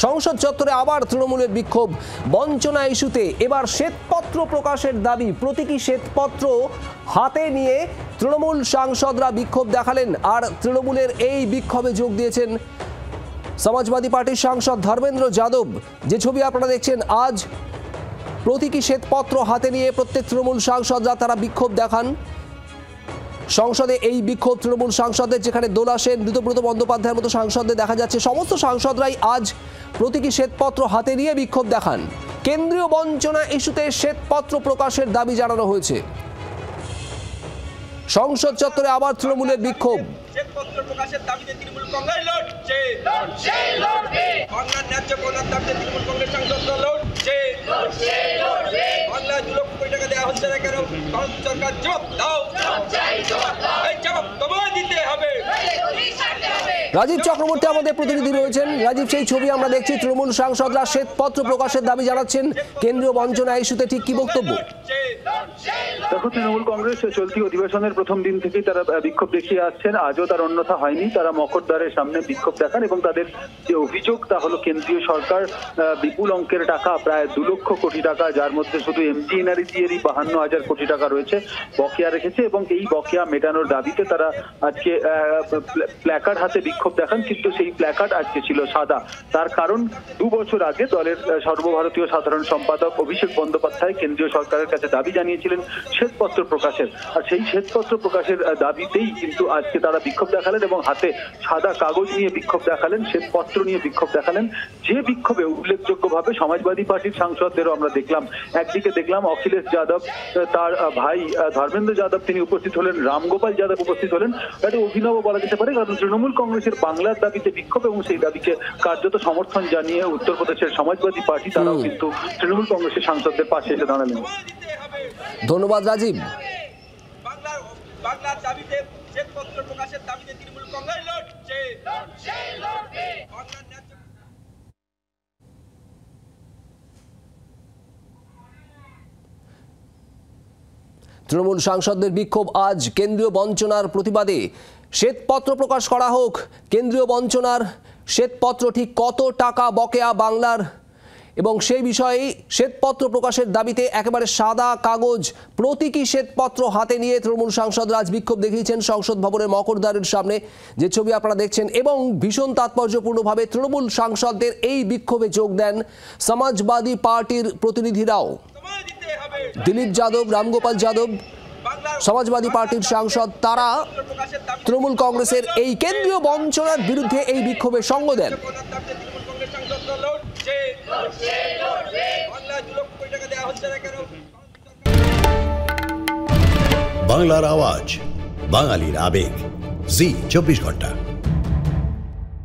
সংসদ চত্বরে আবার তৃণমূলের বিক্ষোভ। বঞ্চনা ইস্যুতে এবার শ্বেতপত্র প্রকাশের দাবি। প্রতীকী শ্বেতপত্র হাতে নিয়ে তৃণমূল সাংসদরা বিক্ষোভ দেখালেন। আর তৃণমূলের এই বিক্ষোভে যোগ দিয়েছেন সমাজবাদী পার্টির সাংসদ ধর্মেন্দ্র যাদব। যে ছবি আপনারা দেখছেন, আজ প্রতীকী শ্বেতপত্র হাতে নিয়ে প্রত্যেক তৃণমূল সাংসদরা তারা বিক্ষোভ দেখান সংসদে। এই বিক্ষোভ তৃণমূল সাংসদদের, যেখানে দোলা সেন, ঋতব্রত বন্দ্যোপাধ্যায়ের মতো সাংসদদের দেখা যাচ্ছে। সমস্ত সাংসদরাই আজ প্রতীকী শ্বেতপত্র হাতে নিয়ে বিক্ষোভ দেখান। কেন্দ্রীয় বঞ্চনা ইস্যুতে শ্বেতপত্র প্রকাশের দাবি জানানো হয়েছে। সংসদ চত্বরে আবার তৃণমূলের বিক্ষোভ। শ্বেতপত্র প্রকাশের দাবিতে তৃণমূল কংগ্রেস লড়ছে, বাংলার ন্যায্য পাওনার দাবিতে তৃণমূল কংগ্রেস সাংসদরা লড়ছে। বাংলায় 2 লক্ষ কোটি টাকা দেওয়া হচ্ছে না কেন? ভারত সরকার জবাব দাও, এই জবাব তোমায় দিতে হবে। রাজীব চক্রবর্তী আমাদের প্রতিনিধি রয়েছেন। রাজীব, সেই ছবি আমরা দেখছি, তৃণমূল সাংসদরা শ্বেতপত্র প্রকাশের দাবি জানাচ্ছেন। কেন্দ্রীয় বঞ্চনা ইস্যুতে ঠিক কি বক্তব্য? দেখো, তৃণমূল কংগ্রেস চলতি অধিবেশনের প্রথম দিন থেকেই তারা বিক্ষোভ দেখিয়ে আসছেন। আজও তার অন্যথা হয়নি। তারা মকরদ্বারের সামনে বিক্ষোভ দেখান এবং তাদের যে অভিযোগ তা হলো কেন্দ্রীয় সরকার বিপুল অঙ্কের টাকা, প্রায় 2 লক্ষ কোটি টাকা, যার মধ্যে শুধু এমজিএনআরইজিএরই 52,000 কোটি টাকা রয়েছে, বকেয়া রেখেছে এবং এই বকেয়া মেটানোর দাবিতে তারা আজকে প্ল্যাকার্ড হাতে বিক্ষোভ দেখান। কিন্তু সেই প্ল্যাকার্ড আজকে ছিল সাদা। তার কারণ, 2 বছর আগে দলের সর্বভারতীয় সাধারণ সম্পাদক অভিষেক বন্দ্যোপাধ্যায় কেন্দ্রীয় সরকারের কাছে দাবি জানিয়েছিলেন শ্বেতপত্র প্রকাশের। আর সেই শ্বেতপত্র প্রকাশের দাবিতেই কিন্তু আজকে তারা বিক্ষোভ দেখালেন এবং হাতে সাদা কাগজ নিয়ে বিক্ষোভ দেখালেন, শ্বেতপত্র নিয়ে বিক্ষোভ দেখালেন। যে বিক্ষোভে উল্লেখযোগ্যভাবে সমাজবাদী পার্টির সাংসদদেরও আমরা দেখলাম। একদিকে দেখলাম অখিলেশ যাদব, তার ভাই ধর্মেন্দ্র যাদব তিনি উপস্থিত হলেন, রামগোপাল যাদব উপস্থিত হলেন। এটা অভিনব বলা যেতে পারে, কারণ তৃণমূল কংগ্রেসের বাংলার দাবিতে বিক্ষোভ এবং সেই দাবিকে কার্যত সমর্থন জানিয়ে উত্তরপ্রদেশের সমাজবাদী পার্টি তারাও কিন্তু তৃণমূল কংগ্রেসের সাংসদদের পাশে এসে দাঁড়ালেন। ধন্যবাদ রাজীব। বাংলার দাবিতে শ্বেতপত্র প্রকাশের দাবিতে তৃণমূল কংগ্রেস লড়ছে। তৃণমূল সাংসদদের বিক্ষোভ আজ। কেন্দ্রীয় বঞ্চনার প্রতিবাদে শ্বেতপত্র প্রকাশ করা হোক। কেন্দ্রীয় বঞ্চনার শ্বেতপত্র ঠিক কত টাকা বকেয়া বাংলার, এবং সেই বিষয়ে শ্বেতপত্র প্রকাশের দাবিতে একেবারে সাদা কাগজ, প্রতীকী শ্বেতপত্র হাতে নিয়ে তৃণমূল সাংসদরা আজ বিক্ষোভ দেখিয়েছেন সংসদ ভবনের মকরদ্বারের সামনে। যে ছবি আপনারা দেখছেন, এবং ভীষণ তাৎপর্যপূর্ণভাবে তৃণমূল সাংসদদের এই বিক্ষোভে যোগ দেন সমাজবাদী পার্টির প্রতিনিধিরাও। দিলীপ যাদব, রামগোপাল যাদব, সমাজবাদী পার্টির সাংসদ, তারা তৃণমূল কংগ্রেসের এই কেন্দ্রীয় বঞ্চনার বিরুদ্ধে এই বিক্ষোভে সঙ্গ দেন। বাংলার আওয়াজ, বাঙালির আবেগ, জি 24 ঘন্টা।